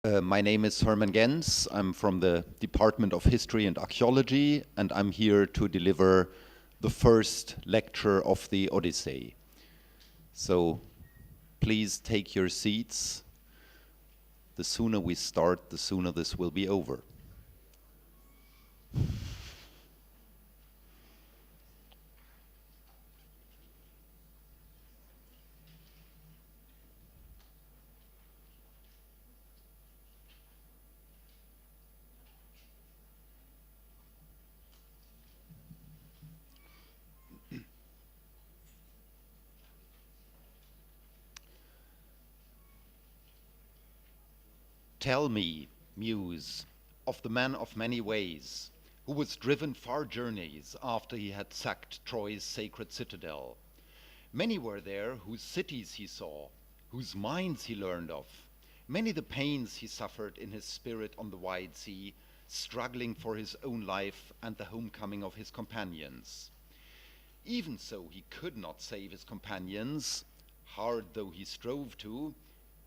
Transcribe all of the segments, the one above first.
My name is Hermann Gens. I'm from the Department of History and Archaeology, and I'm here to deliver the first lecture of the Odyssey. So please take your seats. The sooner we start, the sooner this will be over. Tell me, Muse, of the man of many ways, who was driven far journeys after he had sacked Troy's sacred citadel. Many were there whose cities he saw, whose minds he learned of. Many the pains he suffered in his spirit on the wide sea, struggling for his own life and the homecoming of his companions. Even so, he could not save his companions, hard though he strove to.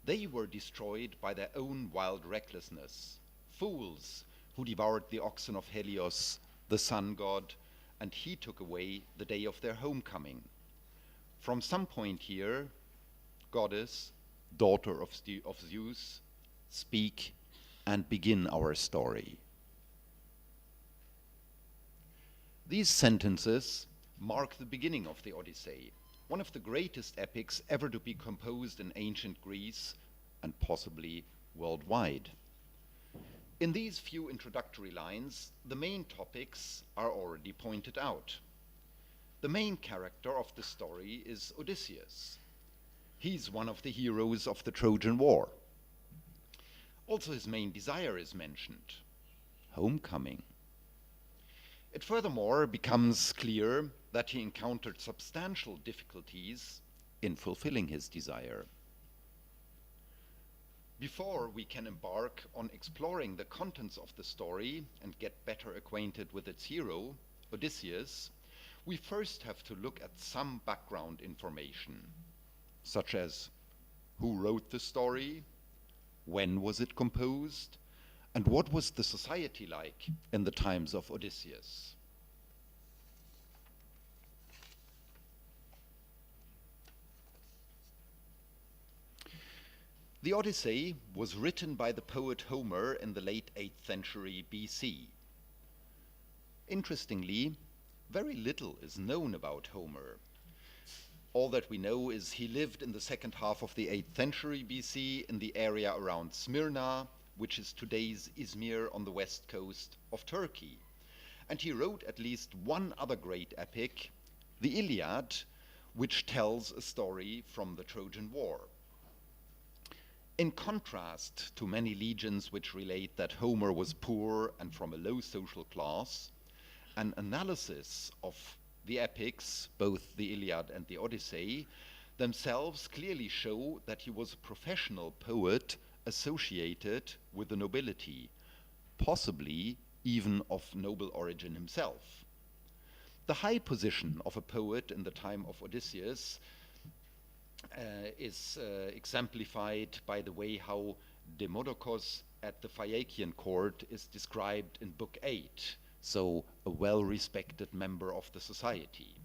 They were destroyed by their own wild recklessness, fools who devoured the oxen of Helios, the sun god, and he took away the day of their homecoming. From some point here, goddess, daughter of Zeus, speak and begin our story. These sentences mark the beginning of the Odyssey, one of the greatest epics ever to be composed in ancient Greece and possibly worldwide. In these few introductory lines, the main topics are already pointed out. The main character of the story is Odysseus. He's one of the heroes of the Trojan War. Also, his main desire is mentioned, homecoming. It furthermore becomes clear that he encountered substantial difficulties in fulfilling his desire. Before we can embark on exploring the contents of the story and get better acquainted with its hero, Odysseus, we first have to look at some background information, such as who wrote the story, when was it composed, and what was the society like in the times of Odysseus. The Odyssey was written by the poet Homer in the late 8th century BC. Interestingly, very little is known about Homer. All that we know is he lived in the second half of the 8th century BC in the area around Smyrna, which is today's Izmir on the west coast of Turkey. And he wrote at least one other great epic, the Iliad, which tells a story from the Trojan War. In contrast to many legends which relate that Homer was poor and from a low social class, an analysis of the epics, both the Iliad and the Odyssey, themselves clearly show that he was a professional poet associated with the nobility, possibly even of noble origin himself. The high position of a poet in the time of Odysseus is exemplified by the way how Demodocus at the Phaeacian court is described in Book 8, so a well-respected member of the society.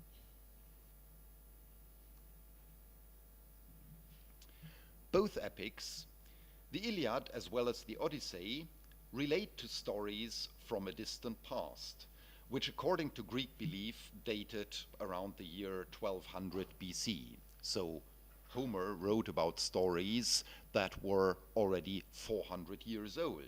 Both epics, the Iliad as well as the Odyssey, relate to stories from a distant past, which according to Greek belief dated around the year 1200 BC. So Homer wrote about stories that were already 400 years old.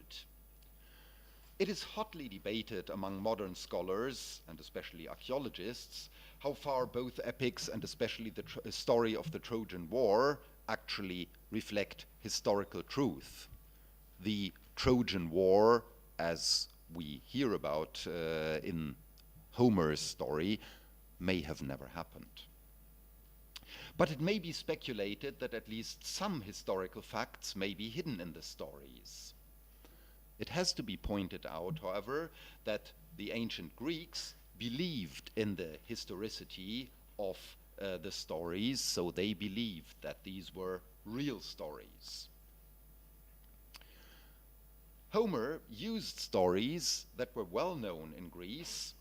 It is hotly debated among modern scholars, and especially archaeologists, how far both epics and especially the story of the Trojan War actually reflect historical truth. The Trojan War, as we hear about in Homer's story, may have never happened. But it may be speculated that at least some historical facts may be hidden in the stories. It has to be pointed out, however, that the ancient Greeks believed in the historicity of the stories, so they believed that these were real stories. Homer used stories that were well known in Greece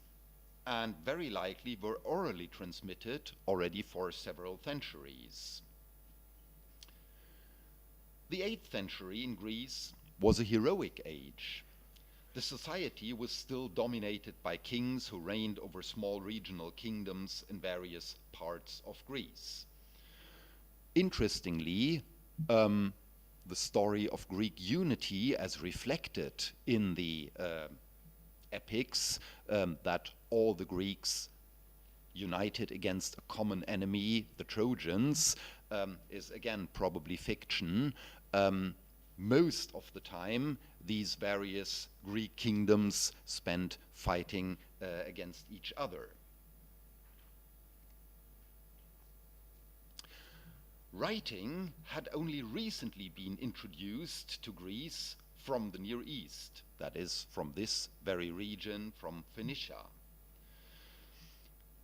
and very likely were orally transmitted already for several centuries. The 8th century in Greece was a heroic age. The society was still dominated by kings who reigned over small regional kingdoms in various parts of Greece. Interestingly, the story of Greek unity as reflected in the epics, that all the Greeks united against a common enemy, the Trojans, is again probably fiction. Most of the time, these various Greek kingdoms spent fighting against each other. Writing had only recently been introduced to Greece from the Near East, that is, from this very region, from Phoenicia.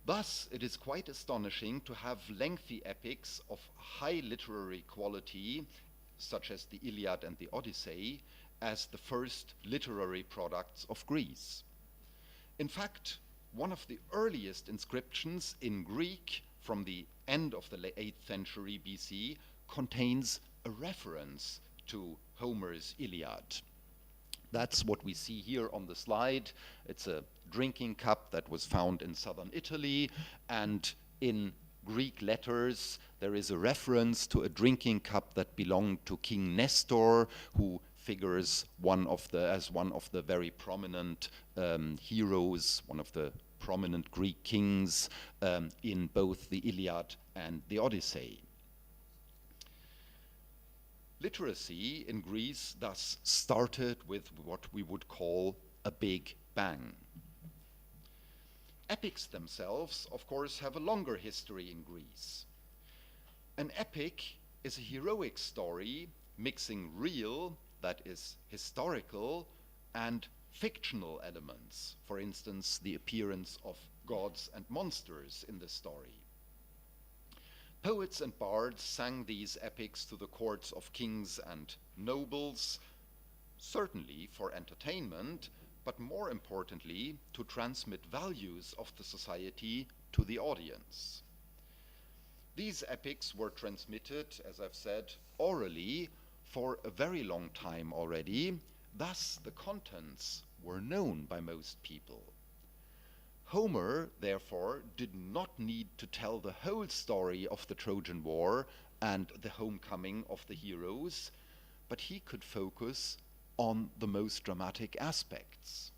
Thus, it is quite astonishing to have lengthy epics of high literary quality, such as the Iliad and the Odyssey, as the first literary products of Greece. In fact, one of the earliest inscriptions in Greek from the end of the 8th century BC contains a reference to Homer's Iliad. That's what we see here on the slide. It's a drinking cup that was found in southern Italy, and in Greek letters there is a reference to a drinking cup that belonged to King Nestor, who figures as one of the very prominent heroes, one of the prominent Greek kings in both the Iliad and the Odyssey. Literacy in Greece thus started with what we would call a big bang. Epics themselves, of course, have a longer history in Greece. An epic is a heroic story mixing real, that is historical, and fictional elements. For instance, the appearance of gods and monsters in the story. Poets and bards sang these epics to the courts of kings and nobles, certainly for entertainment, but more importantly, to transmit values of the society to the audience. These epics were transmitted, as I've said, orally for a very long time already. Thus, the contents were known by most people. Homer, therefore, did not need to tell the whole story of the Trojan War and the homecoming of the heroes, but he could focus on the most dramatic aspects.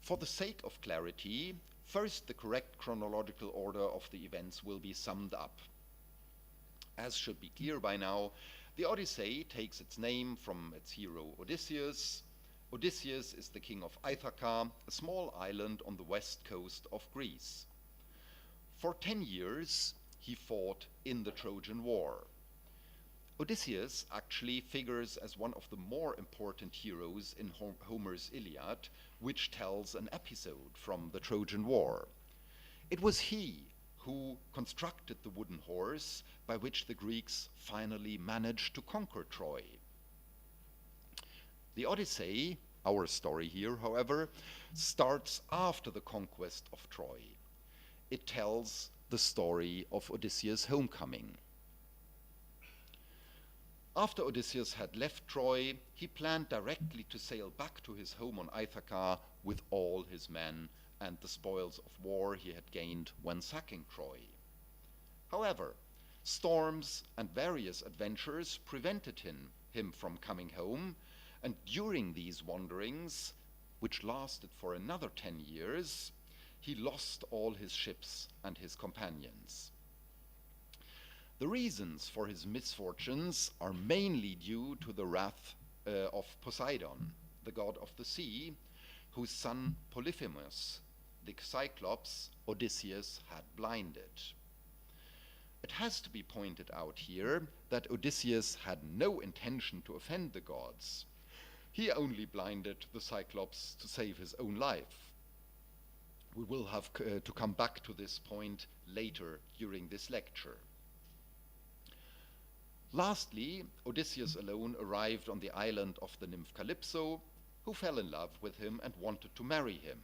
For the sake of clarity, first the correct chronological order of the events will be summed up. As should be clear by now, the Odyssey takes its name from its hero Odysseus. Odysseus is the king of Ithaca, a small island on the west coast of Greece. For 10 years, he fought in the Trojan War. Odysseus actually figures as one of the more important heroes in Homer's Iliad, which tells an episode from the Trojan War. It was he who constructed the wooden horse by which the Greeks finally managed to conquer Troy. The Odyssey, our story here, however, starts after the conquest of Troy. It tells the story of Odysseus' homecoming. After Odysseus had left Troy, he planned directly to sail back to his home on Ithaca with all his men and the spoils of war he had gained when sacking Troy. However, storms and various adventures prevented him from coming home, and during these wanderings, which lasted for another 10 years, he lost all his ships and his companions. The reasons for his misfortunes are mainly due to the wrath of Poseidon, the god of the sea, whose son Polyphemus, the Cyclops, Odysseus had blinded. It has to be pointed out here that Odysseus had no intention to offend the gods. He only blinded the Cyclops to save his own life. We will have to come back to this point later during this lecture. Lastly, Odysseus alone arrived on the island of the nymph Calypso, who fell in love with him and wanted to marry him.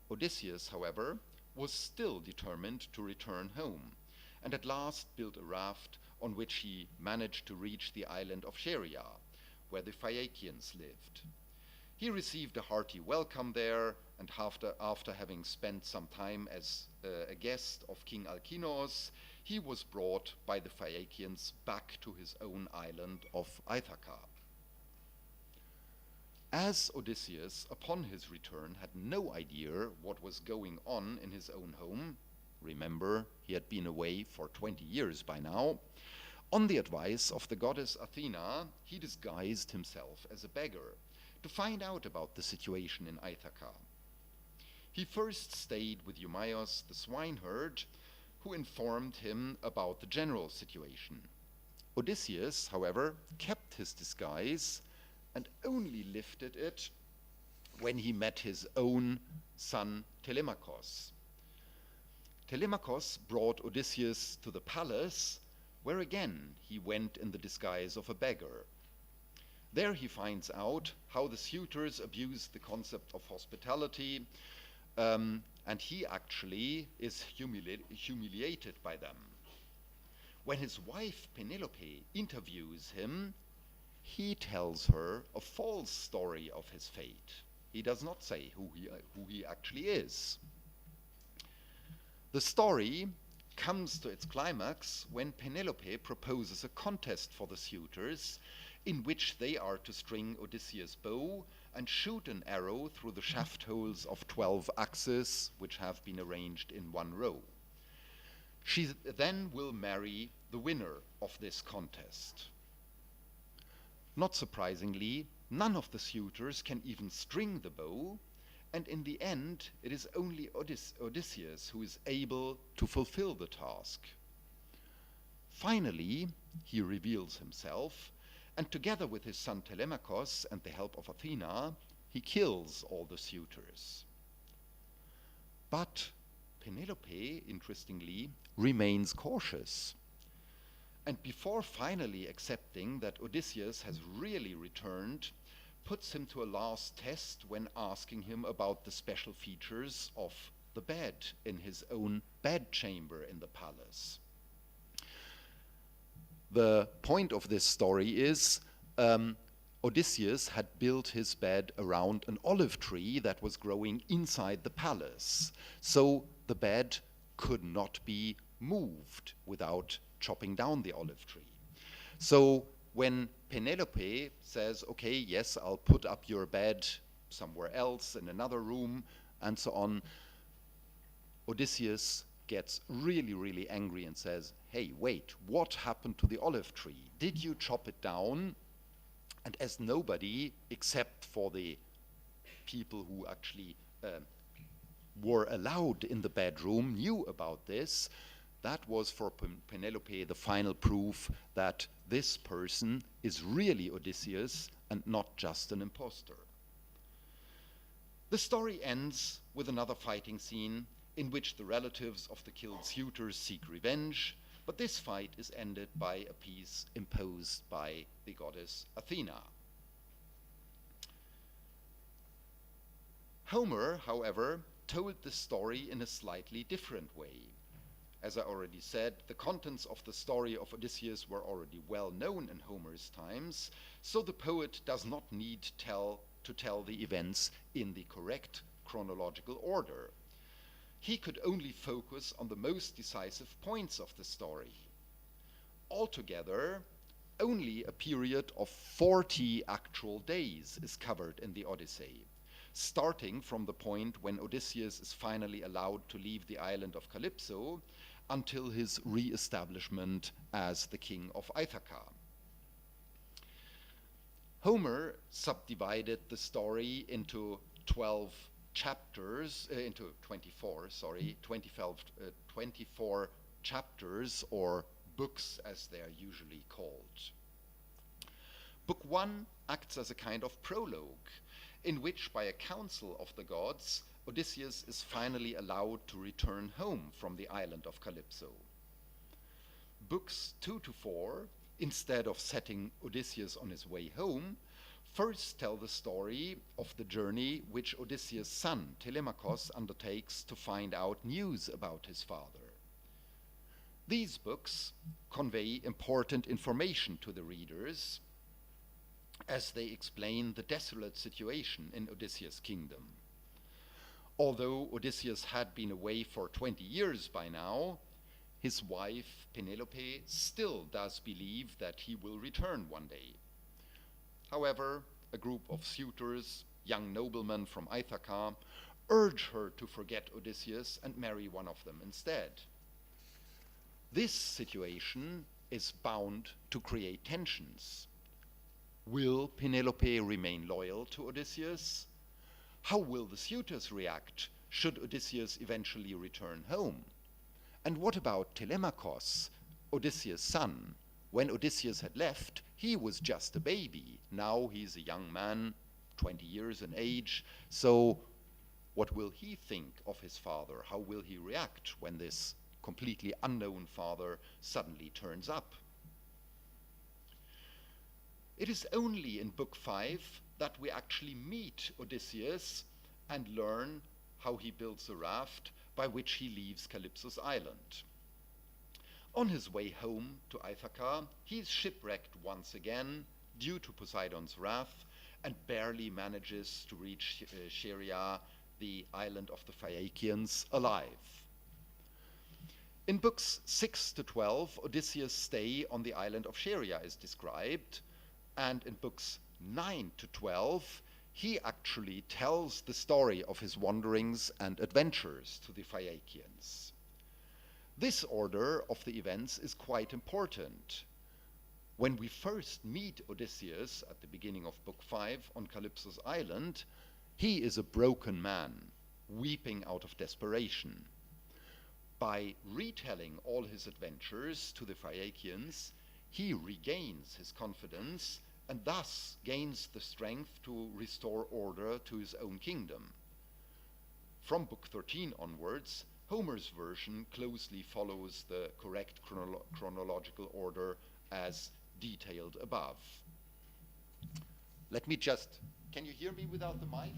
Odysseus, however, was still determined to return home, and at last built a raft on which he managed to reach the island of Scheria, where the Phaeacians lived. He received a hearty welcome there, and after having spent some time as a guest of King Alkinoos, he was brought by the Phaeacians back to his own island of Ithaca. As Odysseus, upon his return, had no idea what was going on in his own home, remember, he had been away for 20 years by now, on the advice of the goddess Athena, he disguised himself as a beggar to find out about the situation in Ithaca. He first stayed with Eumaeus the swineherd, who informed him about the general situation. Odysseus, however, kept his disguise and only lifted it when he met his own son Telemachus. Telemachus brought Odysseus to the palace, where again he went in the disguise of a beggar. There he finds out how the suitors abuse the concept of hospitality, and he actually is humiliated by them. When his wife Penelope interviews him, he tells her a false story of his fate. He does not say who he actually is. The story comes to its climax when Penelope proposes a contest for the suitors in which they are to string Odysseus' bow and shoot an arrow through the shaft holes of 12 axes, which have been arranged in one row. She then will marry the winner of this contest. Not surprisingly, none of the suitors can even string the bow, and in the end, it is only Odysseus who is able to fulfill the task. Finally, he reveals himself, and together with his son Telemachus and the help of Athena, he kills all the suitors. But Penelope, interestingly, remains cautious. And before finally accepting that Odysseus has really returned, puts him to a last test when asking him about the special features of the bed in his own bedchamber in the palace. The point of this story is Odysseus had built his bed around an olive tree that was growing inside the palace. So the bed could not be moved without chopping down the olive tree. So when Penelope says, okay, yes, I'll put up your bed somewhere else in another room, and so on, Odysseus gets really, really angry and says, hey, wait, what happened to the olive tree? Did you chop it down? And as nobody, except for the people who actually were allowed in the bedroom, knew about this, that was for Penelope the final proof that this person is really Odysseus and not just an impostor. The story ends with another fighting scene in which the relatives of the killed suitors seek revenge, but this fight is ended by a peace imposed by the goddess Athena. Homer, however, told the story in a slightly different way. As I already said, the contents of the story of Odysseus were already well known in Homer's times, so the poet does not need to tell the events in the correct chronological order. He could only focus on the most decisive points of the story. Altogether, only a period of 40 actual days is covered in the Odyssey, starting from the point when Odysseus is finally allowed to leave the island of Calypso until his re-establishment as the king of Ithaca. Homer subdivided the story into 24 chapters, or books as they are usually called. Book 1 acts as a kind of prologue, in which by a council of the gods, Odysseus is finally allowed to return home from the island of Calypso. Books 2 to 4 instead of setting Odysseus on his way home, first tell the story of the journey which Odysseus' son, Telemachus, undertakes to find out news about his father. These books convey important information to the readers as they explain the desolate situation in Odysseus' kingdom. Although Odysseus had been away for 20 years by now, his wife Penelope still does believe that he will return one day. However, a group of suitors, young noblemen from Ithaca, urge her to forget Odysseus and marry one of them instead. This situation is bound to create tensions. Will Penelope remain loyal to Odysseus? How will the suitors react should Odysseus eventually return home? And what about Telemachus, Odysseus' son? When Odysseus had left, he was just a baby. Now he's a young man, 20 years in age. So what will he think of his father? How will he react when this completely unknown father suddenly turns up? It is only in Book 5 that we actually meet Odysseus and learn how he builds a raft by which he leaves Calypso's island. On his way home to Ithaca, he is shipwrecked once again due to Poseidon's wrath and barely manages to reach Scheria, the island of the Phaeacians, alive. In books 6 to 12, Odysseus' stay on the island of Scheria is described, and in books 9 to 12, he actually tells the story of his wanderings and adventures to the Phaeacians. This order of the events is quite important. When we first meet Odysseus at the beginning of Book 5 on Calypso's island, he is a broken man, weeping out of desperation. By retelling all his adventures to the Phaeacians, he regains his confidence and thus gains the strength to restore order to his own kingdom. From Book 13 onwards, Homer's version closely follows the correct chronological order as detailed above. Let me just, can you hear me without the mic?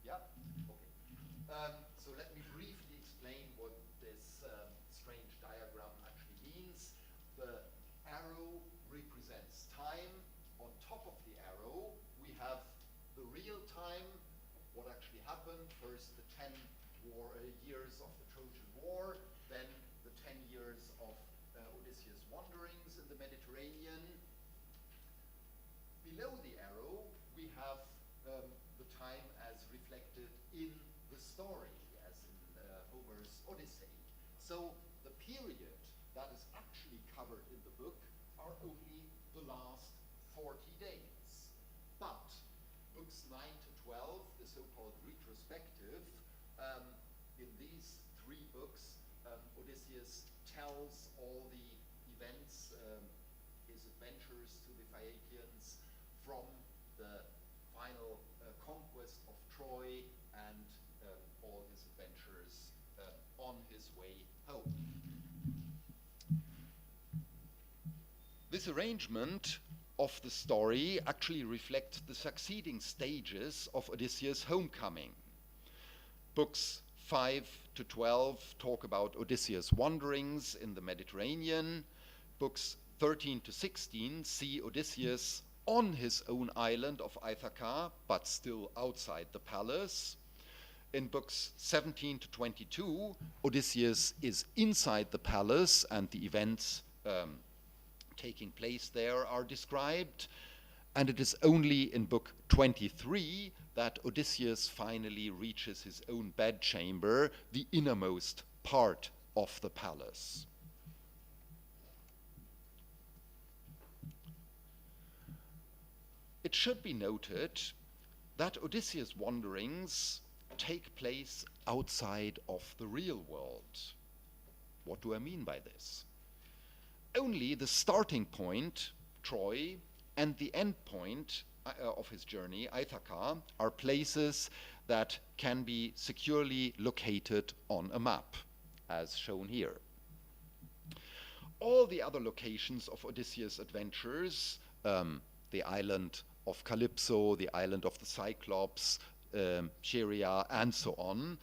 Yeah? Okay. So let me briefly explain what this strange diagram actually means. The arrow represents time. On top of the arrow, we have the real time, what actually happened. First, the 10 years of the Trojan War, then the 10 years of Odysseus' wanderings in the Mediterranean. Below the arrow, we have the time as reflected in the story, as in Homer's Odyssey. So the period that is actually covered in the book are only the last 40 days. But books 9 to 12, the so-called retrospective, in these three books, Odysseus tells all the events, his adventures to the Phaeacians, from the final conquest of Troy and all his adventures on his way home. This arrangement of the story actually reflects the succeeding stages of Odysseus' homecoming. Books 5 to 12 talk about Odysseus' wanderings in the Mediterranean. Books 13 to 16 see Odysseus on his own island of Ithaca, but still outside the palace. In books 17 to 22, Odysseus is inside the palace and the events taking place there are described. And it is only in book 23 that Odysseus finally reaches his own bedchamber, the innermost part of the palace. It should be noted that Odysseus' wanderings take place outside of the real world. What do I mean by this? Only the starting point, Troy, and the end point of his journey, Ithaca, are places that can be securely located on a map, as shown here. all the other locations of Odysseus' adventures, the island of Calypso, the island of the Cyclops, Scheria, and so on,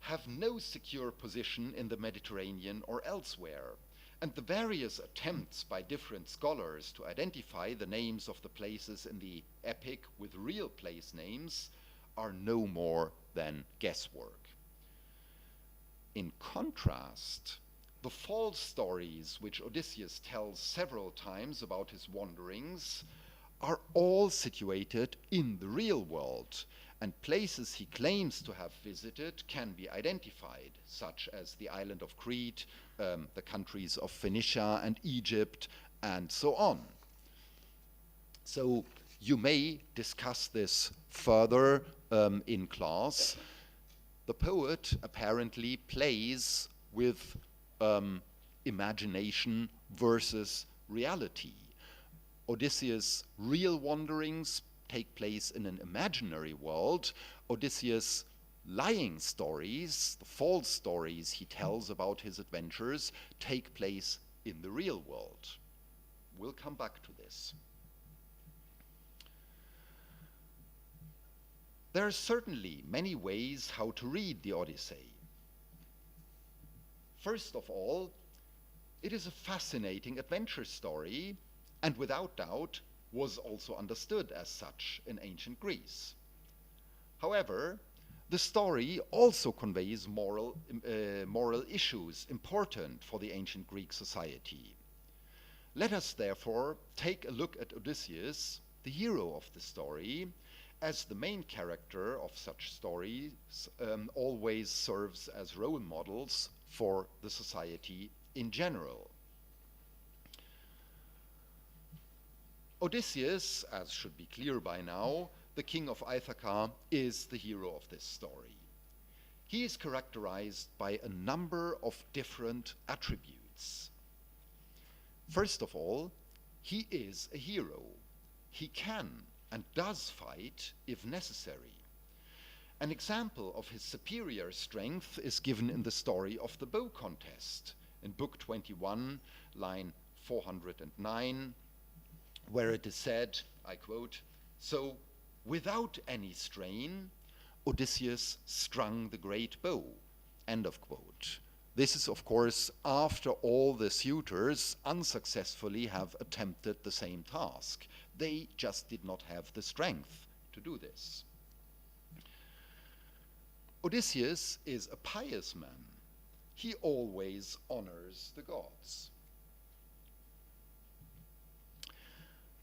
have no secure position in the Mediterranean or elsewhere. And the various attempts by different scholars to identify the names of the places in the epic with real place names are no more than guesswork. In contrast, the false stories which Odysseus tells several times about his wanderings are all situated in the real world, and places he claims to have visited can be identified, such as the island of Crete, the countries of Phoenicia and Egypt, and so on. So you may discuss this further in class. The poet apparently plays with imagination versus reality. Odysseus' real wanderings take place in an imaginary world. Odysseus' lying stories, the false stories he tells about his adventures, take place in the real world. We'll come back to this. There are certainly many ways how to read the Odyssey. First of all, it is a fascinating adventure story, and without doubt was also understood as such in ancient Greece. However, the story also conveys moral issues important for the ancient Greek society. Let us therefore take a look at Odysseus, the hero of the story, as the main character of such stories always serves as role models for the society in general. Odysseus, as should be clear by now, the king of Ithaca, is the hero of this story. He is characterized by a number of different attributes. First of all, he is a hero. He can and does fight if necessary. An example of his superior strength is given in the story of the bow contest in Book 21, line 409, where it is said, I quote, "So, without any strain, Odysseus strung the great bow," end of quote. This is, of course, after all the suitors unsuccessfully have attempted the same task. They just did not have the strength to do this. Odysseus is a pious man. He always honors the gods.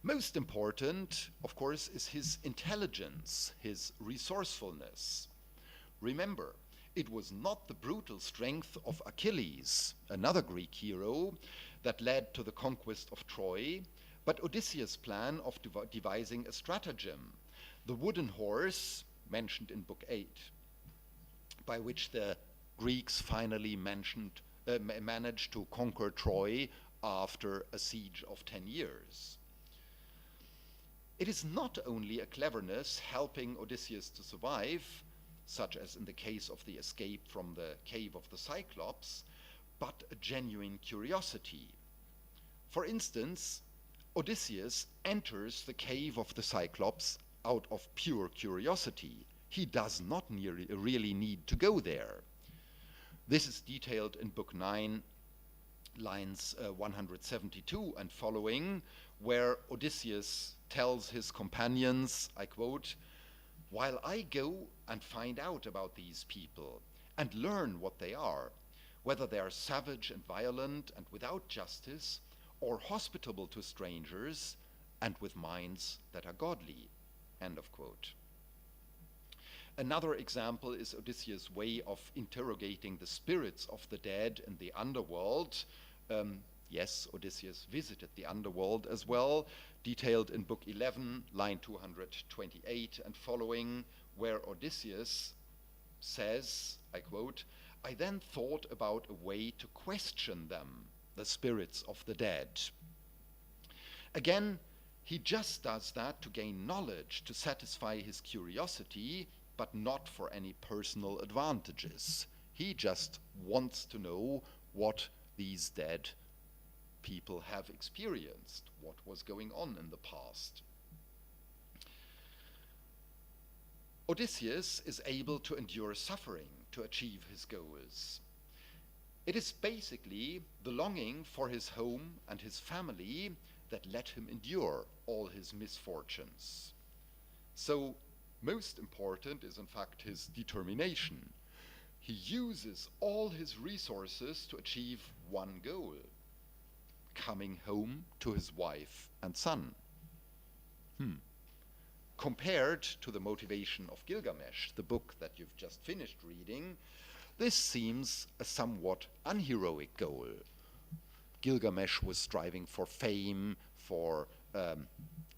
Most important, of course, is his intelligence, his resourcefulness. Remember, it was not the brutal strength of Achilles, another Greek hero, that led to the conquest of Troy, but Odysseus' plan of devising a stratagem, the wooden horse, mentioned in Book 8, by which the Greeks finally managed to conquer Troy after a siege of 10 years. It is not only a cleverness helping Odysseus to survive, such as in the case of the escape from the cave of the Cyclops, but a genuine curiosity. For instance, Odysseus enters the cave of the Cyclops out of pure curiosity. He does not really need to go there. This is detailed in Book 9, lines 172 and following, where Odysseus tells his companions, I quote, "While I go and find out about these people and learn what they are, whether they are savage and violent and without justice, or hospitable to strangers and with minds that are godly," end of quote. Another example is Odysseus' way of interrogating the spirits of the dead in the underworld. Yes, Odysseus visited the underworld as well, detailed in Book 11, line 228 and following, where Odysseus says, I quote, "I then thought about a way to question them, the spirits of the dead." Again, he just does that to gain knowledge, to satisfy his curiosity, but not for any personal advantages. He just wants to know what these dead people have experienced, what was going on in the past. Odysseus is able to endure suffering to achieve his goals. It is basically the longing for his home and his family that let him endure all his misfortunes. So, most important is in fact his determination. He uses all his resources to achieve one goal: coming home to his wife and son. Compared to the motivation of Gilgamesh, the book that you've just finished reading, this seems a somewhat unheroic goal. Gilgamesh was striving for fame, for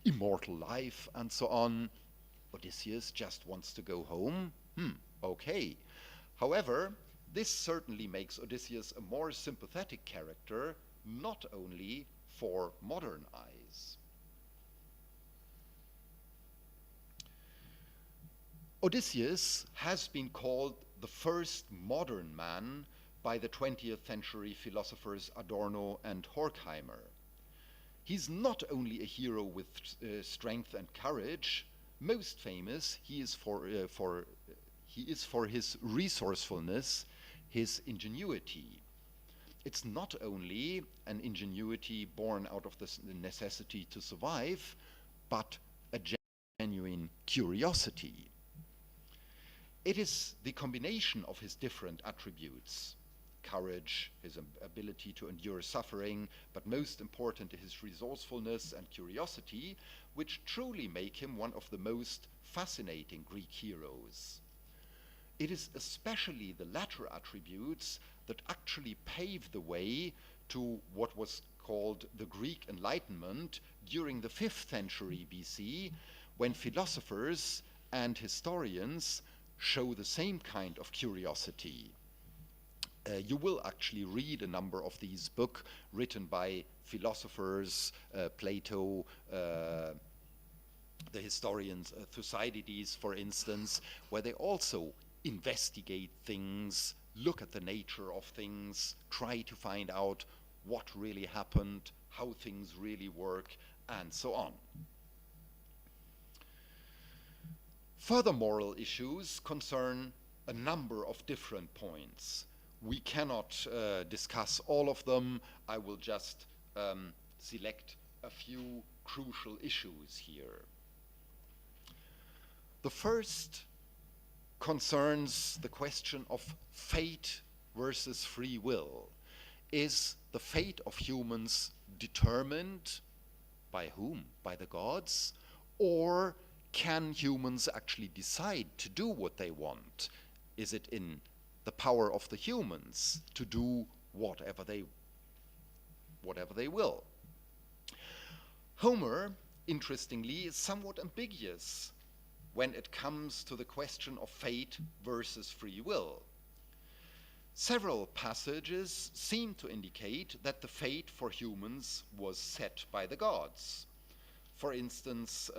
immortal life, and so on. Odysseus just wants to go home. Okay. However, this certainly makes Odysseus a more sympathetic character, not only for modern eyes. Odysseus has been called the first modern man by the 20th century philosophers Adorno and Horkheimer. He's not only a hero with strength and courage. Most famous, he is for his resourcefulness, his ingenuity. It's not only an ingenuity born out of the necessity to survive, but a genuine curiosity. It is the combination of his different attributes: courage, his ability to endure suffering, but most important, his resourcefulness and curiosity, which truly make him one of the most fascinating Greek heroes. It is especially the latter attributes that actually pave the way to what was called the Greek Enlightenment during the 5th century BC, when philosophers and historians show the same kind of curiosity. You will actually read a number of these books written by philosophers, Plato, the historians, Thucydides, for instance, where they also investigate things, look at the nature of things, try to find out what really happened, how things really work, and so on. Further moral issues concern a number of different points. We cannot discuss all of them. I will just select a few crucial issues here. The first concerns the question of fate versus free will. Is the fate of humans determined by whom? By the gods? Or can humans actually decide to do what they want? Is it in the power of the humans to do whatever they will? Homer, interestingly, is somewhat ambiguous when it comes to the question of fate versus free will. Several passages seem to indicate that the fate for humans was set by the gods. For instance,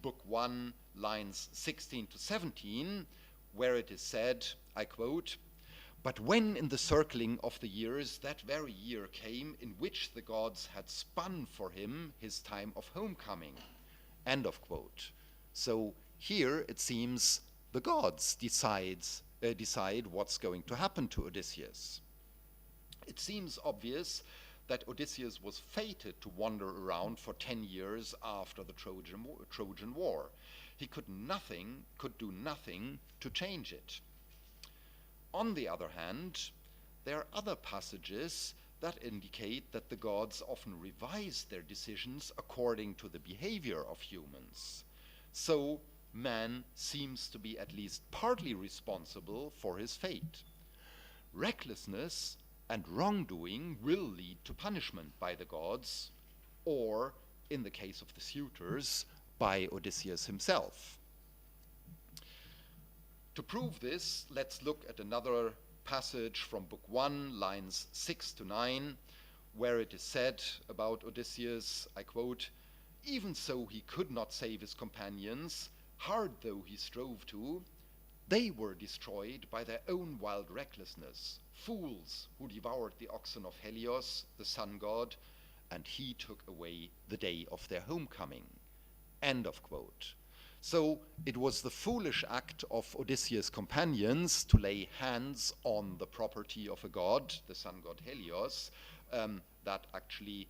Book 1, lines 16 to 17, where it is said, I quote, "But when in the circling of the years that very year came in which the gods had spun for him his time of homecoming," end of quote. So here it seems the gods decide what's going to happen to Odysseus. It seems obvious that Odysseus was fated to wander around for 10 years after the Trojan War. He could do nothing to change it. On the other hand, there are other passages that indicate that the gods often revise their decisions according to the behavior of humans. So man seems to be at least partly responsible for his fate. Recklessness and wrongdoing will lead to punishment by the gods, or, in the case of the suitors, by Odysseus himself. To prove this, let's look at another passage from Book 1, lines 6 to 9, where it is said about Odysseus, I quote, "Even so he could not save his companions, hard though he strove to. They were destroyed by their own wild recklessness, fools who devoured the oxen of Helios, the sun god, and he took away the day of their homecoming. End of quote. So it was the foolish act of Odysseus' companions to lay hands on the property of a god, the sun god Helios, that actually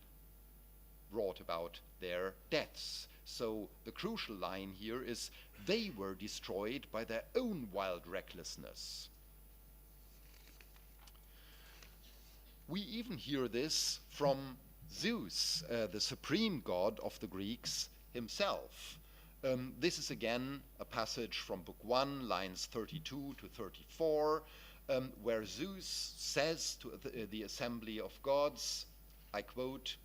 brought about their deaths. So the crucial line here is they were destroyed by their own wild recklessness. We even hear this from Zeus, the supreme god of the Greeks himself. This is again a passage from Book 1, lines 32 to 34, where Zeus says to the assembly of gods, I quote,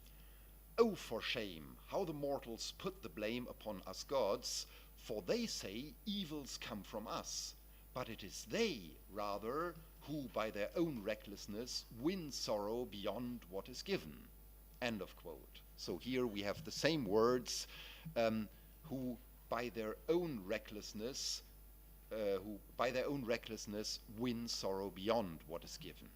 "Oh, for shame, how the mortals put the blame upon us gods, for they say evils come from us, but it is they, rather, who by their own recklessness win sorrow beyond what is given." End of quote. So here we have the same words, who by their own recklessness win sorrow beyond what is given.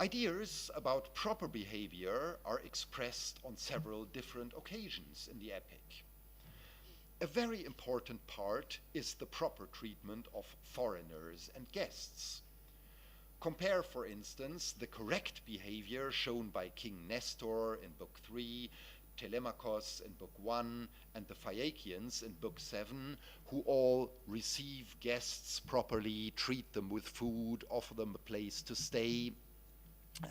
Ideas about proper behavior are expressed on several different occasions in the epic. A very important part is the proper treatment of foreigners and guests. Compare, for instance, the correct behavior shown by King Nestor in Book 3, Telemachus in Book 1, and the Phaeacians in Book 7, who all receive guests properly, treat them with food, offer them a place to stay,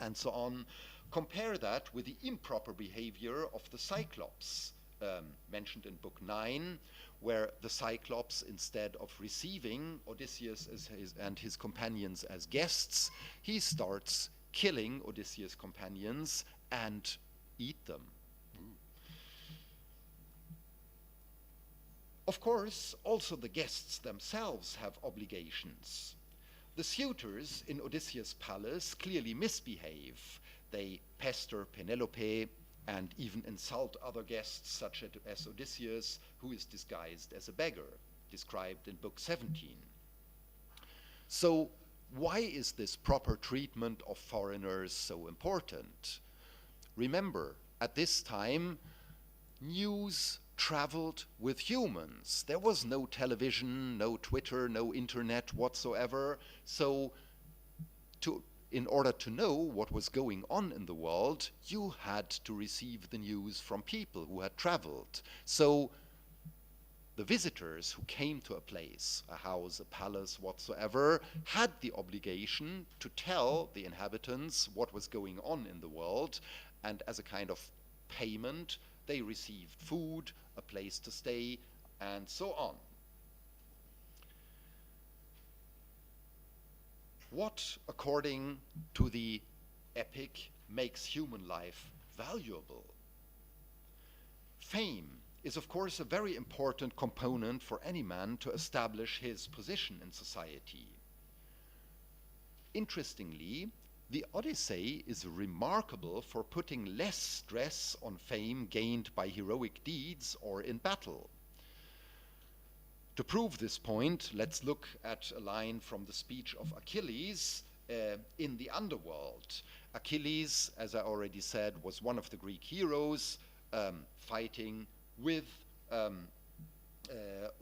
and so on. Compare that with the improper behavior of the Cyclops, mentioned in Book 9, where the Cyclops, instead of receiving Odysseus and his companions as guests, he starts killing Odysseus' companions and eat them. Of course, also the guests themselves have obligations. The suitors in Odysseus' palace clearly misbehave. They pester Penelope and even insult other guests, such as Odysseus, who is disguised as a beggar, described in Book 17. So why is this proper treatment of foreigners so important? Remember, at this time, news traveled with humans. There was no television, no Twitter, no internet whatsoever. So in order to know what was going on in the world, you had to receive the news from people who had traveled. So the visitors who came to a place, a house, a palace, whatsoever, had the obligation to tell the inhabitants what was going on in the world, and as a kind of payment, they received food, a place to stay, and so on. What, according to the epic, makes human life valuable? Fame is, of course, a very important component for any man to establish his position in society. Interestingly, the Odyssey is remarkable for putting less stress on fame gained by heroic deeds or in battle. To prove this point, let's look at a line from the speech of Achilles in the underworld. Achilles, as I already said, was one of the Greek heroes fighting with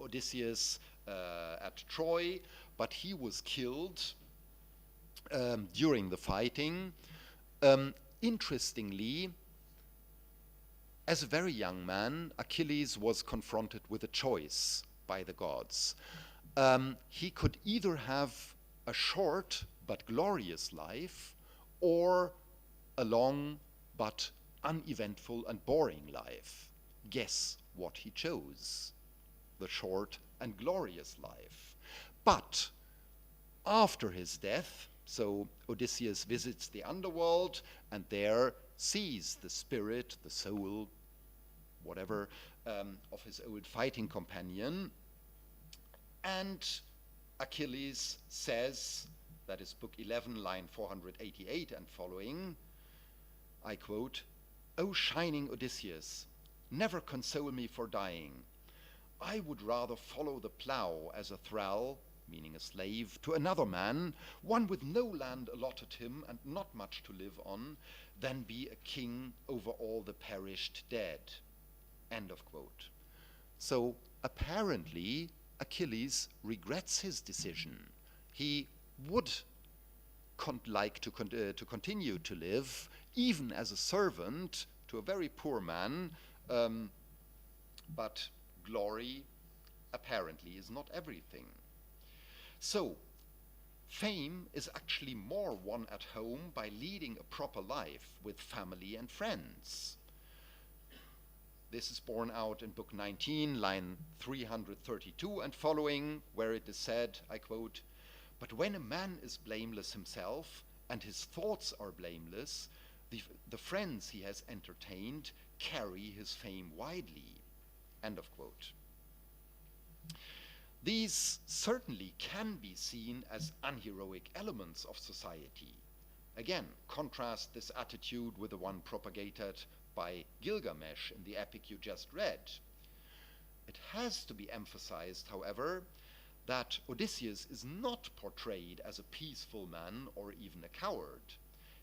Odysseus at Troy, but he was killed during the fighting. Interestingly, as a very young man, Achilles was confronted with a choice by the gods. He could either have a short but glorious life, or a long but uneventful and boring life. Guess what he chose? The short and glorious life. But after his death, so Odysseus visits the underworld and there sees the spirit, the soul, whatever, of his old fighting companion. And Achilles says, that is Book 11, line 488 and following, I quote, "O shining Odysseus, never console me for dying. I would rather follow the plow as a thrall, meaning a slave, to another man, one with no land allotted him and not much to live on, than be a king over all the perished dead. End of quote. So apparently Achilles regrets his decision. He would like to continue to live, even as a servant to a very poor man, but glory apparently is not everything. So fame is actually more won at home by leading a proper life with family and friends. This is borne out in Book 19, line 332 and following, where it is said, I quote, "But when a man is blameless himself, and his thoughts are blameless, the friends he has entertained carry his fame widely." End of quote. These certainly can be seen as unheroic elements of society. Again, contrast this attitude with the one propagated by Gilgamesh in the epic you just read. It has to be emphasized, however, that Odysseus is not portrayed as a peaceful man or even a coward.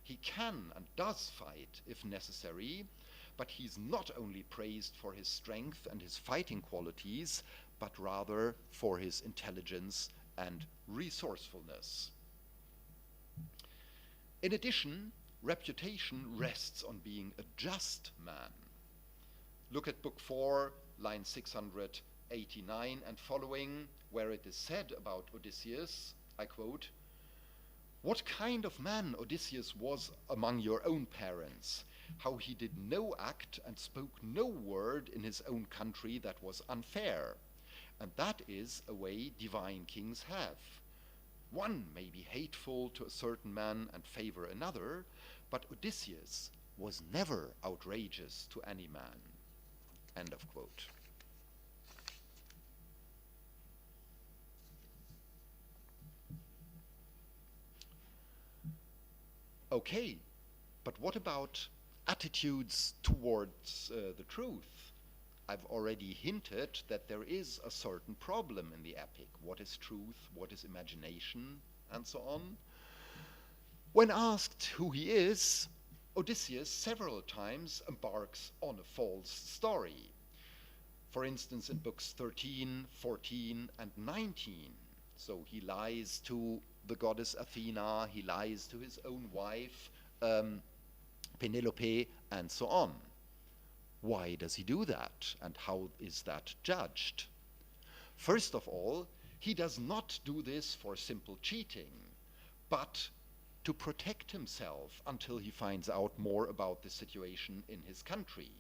He can and does fight if necessary, but he's not only praised for his strength and his fighting qualities, but rather for his intelligence and resourcefulness. In addition, reputation rests on being a just man. Look at Book 4, line 689 and following, where it is said about Odysseus, I quote, "What kind of man Odysseus was among your own parents, how he did no act and spoke no word in his own country that was unfair. And that is a way divine kings have. One may be hateful to a certain man and favor another, but Odysseus was never outrageous to any man." End of quote. Okay, but what about attitudes towards the truth? I've already hinted that there is a certain problem in the epic. What is truth? What is imagination? And so on. When asked who he is, Odysseus several times embarks on a false story. For instance, in books 13, 14, and 19. So he lies to the goddess Athena, he lies to his own wife, Penelope, and so on. Why does he do that, and how is that judged? First of all, he does not do this for simple cheating, but to protect himself until he finds out more about the situation in his country.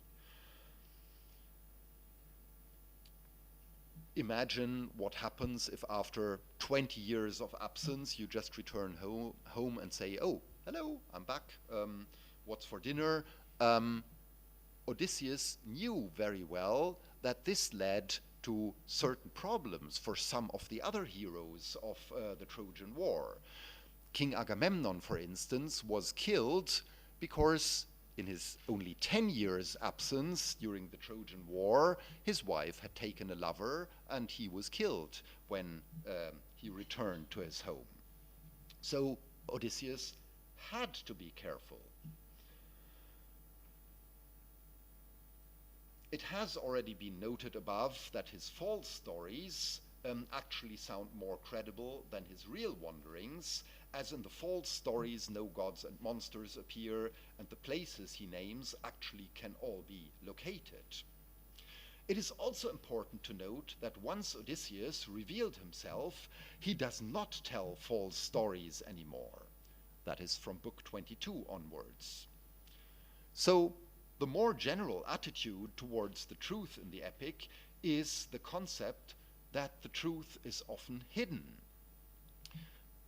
Imagine what happens if after 20 years of absence you just return home and say, "Oh, hello, I'm back, what's for dinner?" Odysseus knew very well that this led to certain problems for some of the other heroes of the Trojan War. King Agamemnon, for instance, was killed because in his only 10 years absence during the Trojan War, his wife had taken a lover and he was killed when he returned to his home. So Odysseus had to be careful. It has already been noted above that his false stories actually sound more credible than his real wanderings, as in the false stories no gods and monsters appear, and the places he names actually can all be located. It is also important to note that once Odysseus revealed himself, he does not tell false stories anymore. That is from book 22 onwards. So the more general attitude towards the truth in the epic is the concept that the truth is often hidden.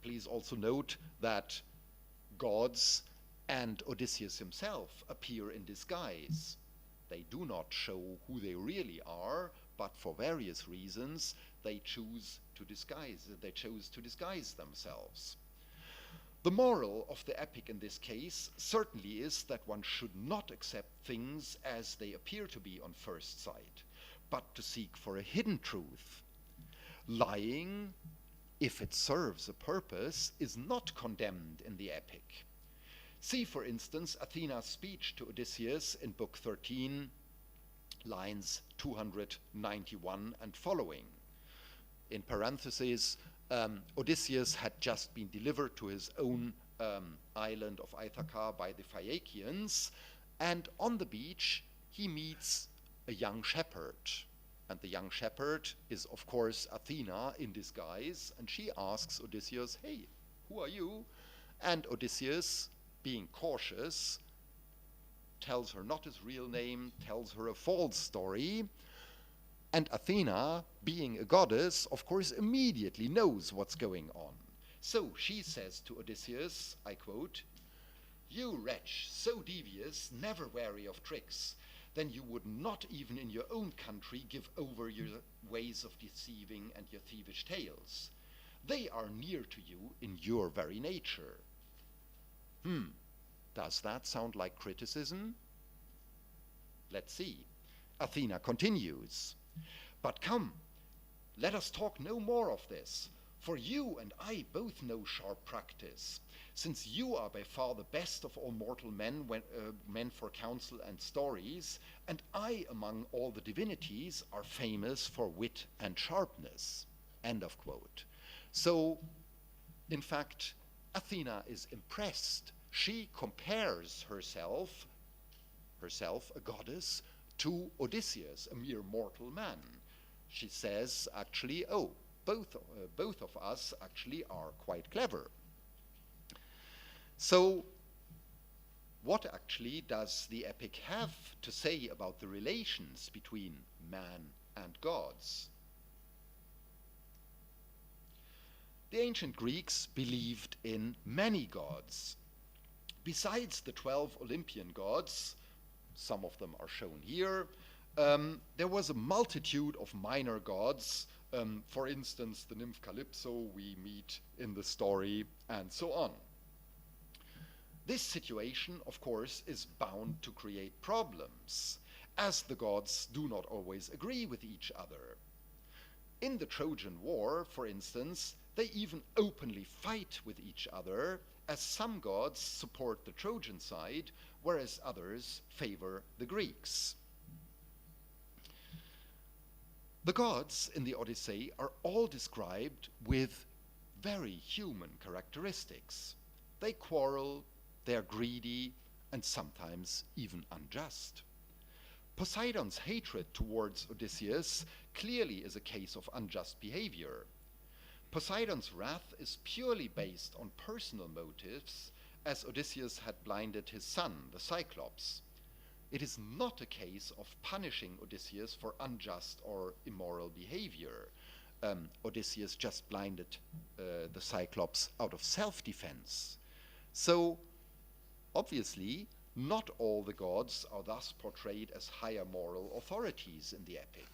Please also note that gods and Odysseus himself appear in disguise. They do not show who they really are, but for various reasons they chose to disguise themselves. The moral of the epic in this case certainly is that one should not accept things as they appear to be on first sight, but to seek for a hidden truth. Lying if it serves a purpose, is not condemned in the epic. See, for instance, Athena's speech to Odysseus in Book 13, lines 291 and following. In parentheses, Odysseus had just been delivered to his own island of Ithaca by the Phaeacians, and on the beach he meets a young shepherd. And the young shepherd is, of course, Athena in disguise, and she asks Odysseus, "Hey, who are you?" And Odysseus, being cautious, tells her not his real name, tells her a false story. And Athena, being a goddess, of course, immediately knows what's going on. So she says to Odysseus, I quote, "You wretch, so devious, never wary of tricks, then you would not even in your own country give over your ways of deceiving and your thievish tales. They are near to you in your very nature." Does that sound like criticism? Let's see. Athena continues, "But come, let us talk no more of this, for you and I both know sharp practice, since you are by far the best of all mortal men, men for counsel and stories, and I among all the divinities are famous for wit and sharpness." End of quote. So, in fact, Athena is impressed. She compares herself, a goddess, to Odysseus, a mere mortal man. She says, actually, oh, both of us actually are quite clever. So, what actually does the epic have to say about the relations between man and gods? The ancient Greeks believed in many gods. Besides the 12 Olympian gods, some of them are shown here, there was a multitude of minor gods, for instance, the nymph Calypso we meet in the story, and so on. This situation, of course, is bound to create problems, as the gods do not always agree with each other. In the Trojan War, for instance, they even openly fight with each other, as some gods support the Trojan side, whereas others favor the Greeks. The gods in the Odyssey are all described with very human characteristics. They quarrel, they're greedy, and sometimes even unjust. Poseidon's hatred towards Odysseus clearly is a case of unjust behavior. Poseidon's wrath is purely based on personal motives, as Odysseus had blinded his son, the Cyclops. It is not a case of punishing Odysseus for unjust or immoral behavior. Odysseus just blinded the Cyclops out of self-defense. So, obviously, not all the gods are thus portrayed as higher moral authorities in the epic.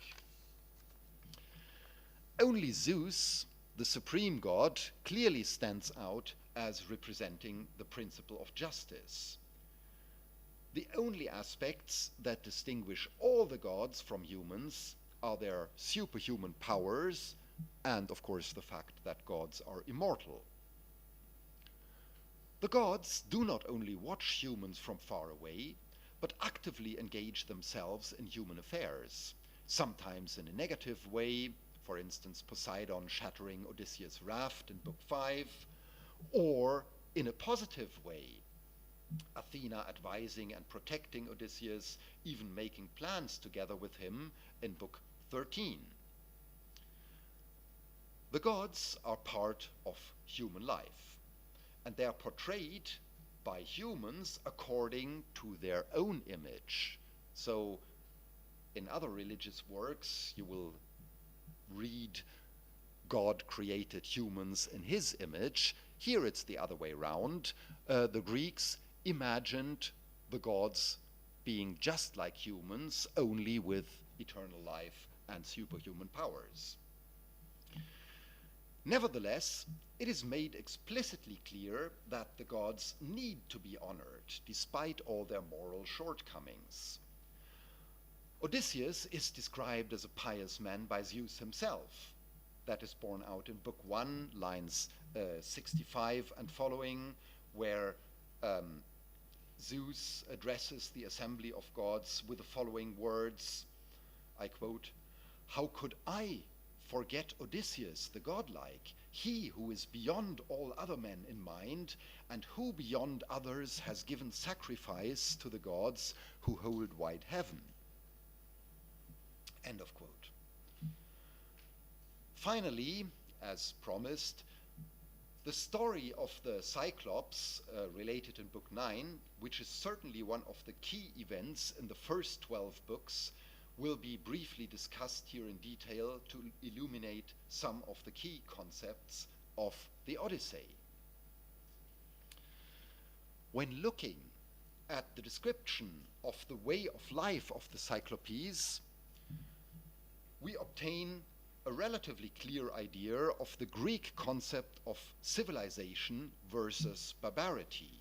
Only Zeus, the supreme god, clearly stands out as representing the principle of justice. The only aspects that distinguish all the gods from humans are their superhuman powers and, of course, the fact that gods are immortal. The gods do not only watch humans from far away, but actively engage themselves in human affairs, sometimes in a negative way, for instance, Poseidon shattering Odysseus' raft in Book 5, or in a positive way, Athena advising and protecting Odysseus, even making plans together with him in Book 13. The gods are part of human life, and they are portrayed by humans according to their own image. So, in other religious works, you will read God created humans in his image. Here it's the other way around. The Greeks imagined the gods being just like humans, only with eternal life and superhuman powers. Nevertheless, it is made explicitly clear that the gods need to be honored, despite all their moral shortcomings. Odysseus is described as a pious man by Zeus himself. that is borne out in Book 1, lines 65 and following, where Zeus addresses the assembly of gods with the following words, I quote, "How could I forget Odysseus, the godlike, he who is beyond all other men in mind, and who beyond others has given sacrifice to the gods who hold wide heaven." End of quote. Finally, as promised, the story of the Cyclops related in Book 9, which is certainly one of the key events in the first 12 books, will be briefly discussed here in detail to illuminate some of the key concepts of the Odyssey. When looking at the description of the way of life of the Cyclopes, we obtain a relatively clear idea of the Greek concept of civilization versus barbarity.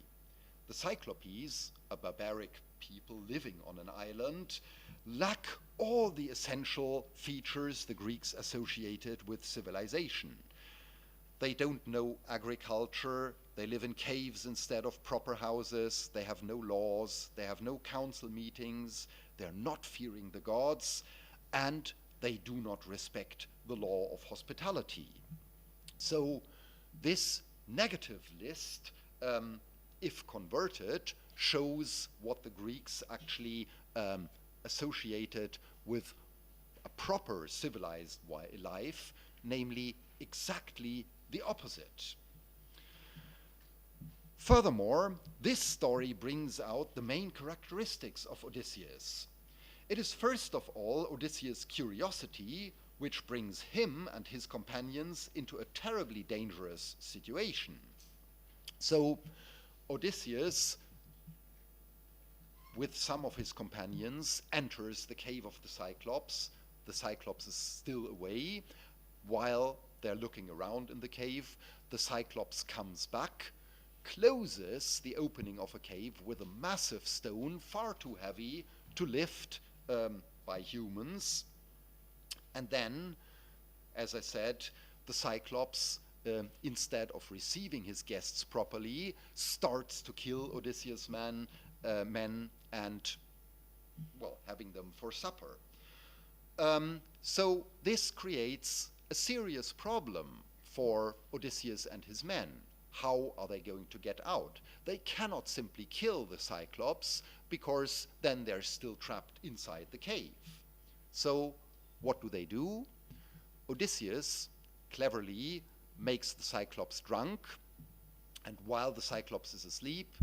The Cyclopes, a barbaric people living on an island, lack all the essential features the Greeks associated with civilization. They don't know agriculture, they live in caves instead of proper houses, they have no laws, they have no council meetings, they're not fearing the gods, and they do not respect the law of hospitality. So this negative list, if converted, shows what the Greeks actually associated with a proper civilized life, namely exactly the opposite. Furthermore, this story brings out the main characteristics of Odysseus. It is first of all Odysseus' curiosity, which brings him and his companions into a terribly dangerous situation. So Odysseus, with some of his companions, enters the cave of the Cyclops. The Cyclops is still away. While they're looking around in the cave, the Cyclops comes back, closes the opening of a cave with a massive stone, far too heavy to lift by humans. And then, as I said, the Cyclops, instead of receiving his guests properly, starts to kill Odysseus' men and, well, having them for supper. So this creates a serious problem for Odysseus and his men. How are they going to get out? They cannot simply kill the Cyclops, because then they're still trapped inside the cave. So what do? Odysseus cleverly makes the Cyclops drunk, and while the Cyclops is asleep,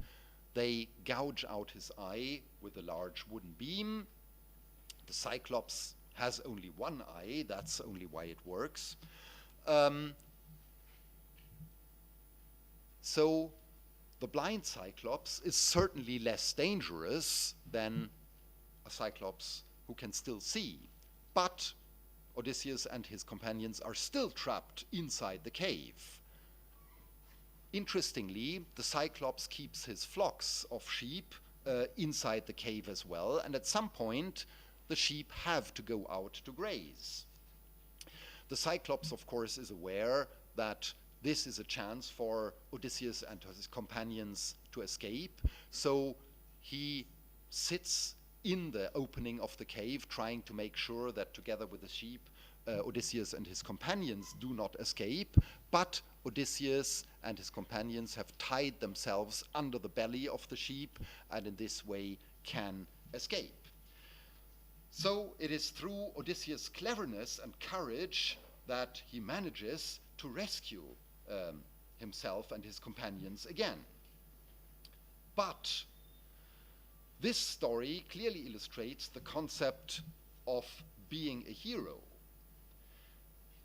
they gouge out his eye with a large wooden beam. The Cyclops has only one eye, that's only why it works. So the blind Cyclops is certainly less dangerous than a Cyclops who can still see. But Odysseus and his companions are still trapped inside the cave. Interestingly, the Cyclops keeps his flocks of sheep inside the cave as well, and at some point the sheep have to go out to graze. The Cyclops, of course, is aware that this is a chance for Odysseus and his companions to escape, so he sits in the opening of the cave, trying to make sure that together with the sheep, Odysseus and his companions do not escape, but Odysseus and his companions have tied themselves under the belly of the sheep, and in this way can escape. So it is through Odysseus' cleverness and courage that he manages to rescue himself and his companions again. But this story clearly illustrates the concept of being a hero.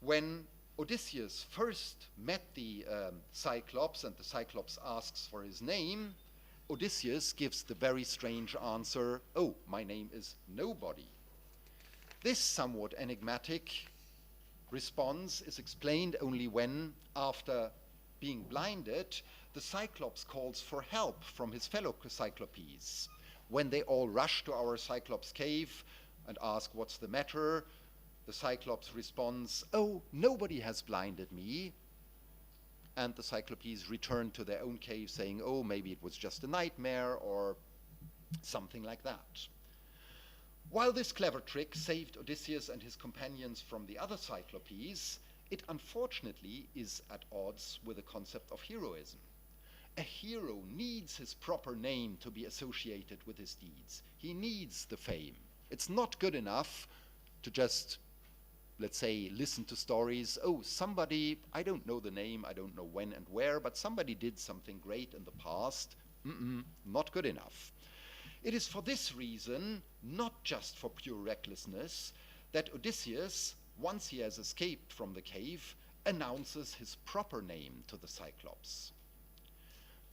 When Odysseus first met the Cyclops and the Cyclops asks for his name, Odysseus gives the very strange answer, "Oh, my name is Nobody." This somewhat enigmatic response is explained only when, after being blinded, the Cyclops calls for help from his fellow Cyclopes. When they all rush to our Cyclops cave and ask what's the matter, The Cyclops responds, "Oh, nobody has blinded me." And the Cyclopes return to their own cave saying, "Oh, maybe it was just a nightmare," or something like that. While this clever trick saved Odysseus and his companions from the other Cyclopes, it unfortunately is at odds with the concept of heroism. A hero needs his proper name to be associated with his deeds. He needs the fame. It's not good enough to just, let's say, listen to stories. Oh, somebody, I don't know the name, I don't know when and where, but somebody did something great in the past. Not good enough. It is for this reason, not just for pure recklessness, that Odysseus, once he has escaped from the cave, announces his proper name to the Cyclops.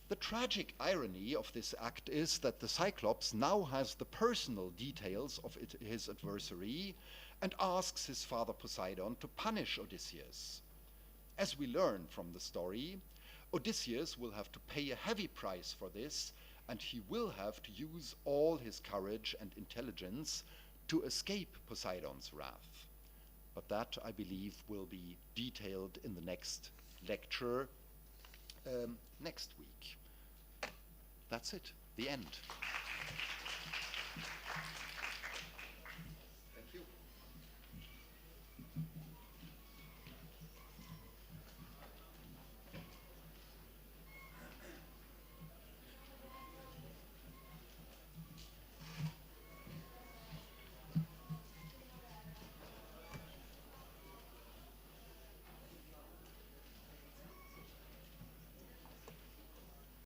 The tragic irony of this act is that the Cyclops now has the personal details of his adversary and asks his father Poseidon to punish Odysseus. As we learn from the story, Odysseus will have to pay a heavy price for this, and he will have to use all his courage and intelligence to escape Poseidon's wrath. But that, I believe, will be detailed in the next lecture next week. That's it, the end.